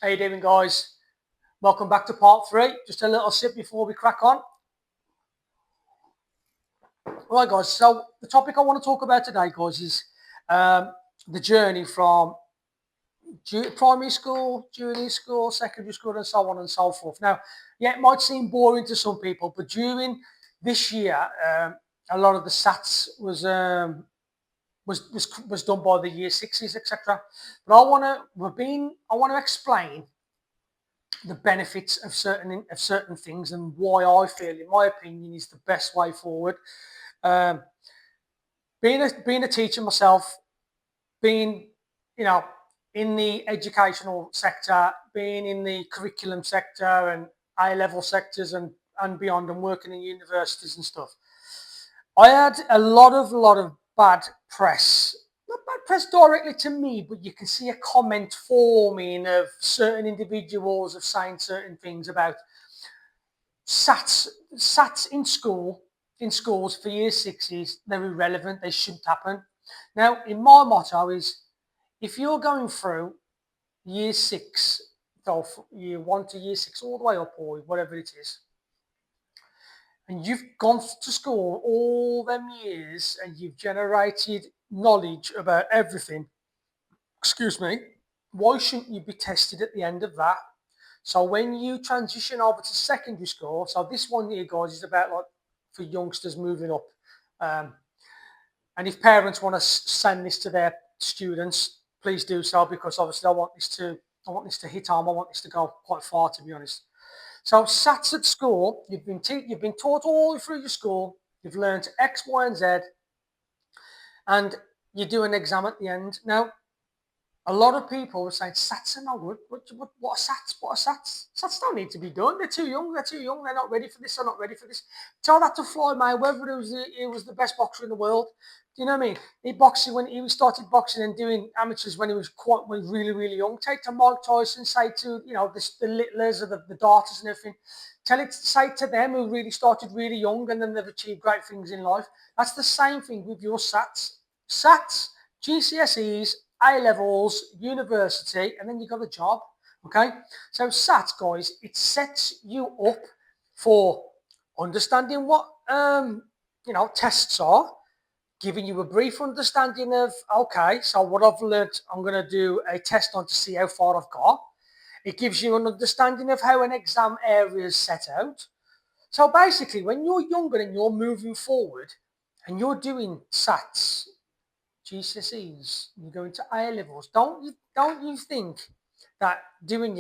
How you doing, guys? Welcome back to part three. Just a little sip before we crack on. Right, guys. So the topic I want to talk about today, guys, is the journey from primary school, junior school, secondary school, and so on and so forth. Now, yeah, it might seem boring to some people, but during this year, a lot of the SATs was done by the year sixes, etc. But I want to explain the benefits of certain things and why I feel, in my opinion, is the best way forward. Um, being a teacher myself, being you know in the educational sector, being in the curriculum sector and A level sectors and beyond, and working in universities and stuff. I had a lot of bad press. Not bad press directly to me, but you can see a comment forming of certain individuals of saying certain things about SATs in schools for year sixes. They're irrelevant. They shouldn't happen. Now, in my motto is, if you're going through year six, so year one to year six, all the way up, or whatever it is, and you've gone to school all them years and you've generated knowledge about everything, excuse me, why shouldn't you be tested at the end of that? So when you transition over to secondary school, so this one here, guys, is about like for youngsters moving up. Um, and if parents want to send this to their students, please do so, because obviously I want this to hit home. I want this to go quite far, to be honest. So SATs at school, you've been taught all through your school. You've learned X, Y, and Z, and you do an exam at the end. Now, a lot of people are saying SATs are not good. What are SATs? What are SATs? SATs don't need to be done. They're too young. They're too young. They're not ready for this. They're not ready for this. Tell that to Floyd Mayweather, he was the best boxer in the world. Do you know what I mean? He boxed when he started boxing and doing amateurs when he was really, really young. Take to Mike Tyson, say to the littlers or the darters and everything. Say to them who really started really young and then they've achieved great things in life. That's the same thing with your SATs. SATs, GCSEs, A levels, university, and then you got a job. Okay, so SATs, guys, it sets you up for understanding what tests are, giving you a brief understanding of, okay, so what I've learned, I'm going to do a test on to see how far I've got. It gives you an understanding of how an exam area is set out. So basically, when you're younger and you're moving forward and you're doing SATs, GCSEs, you're going to A levels, don't you think that doing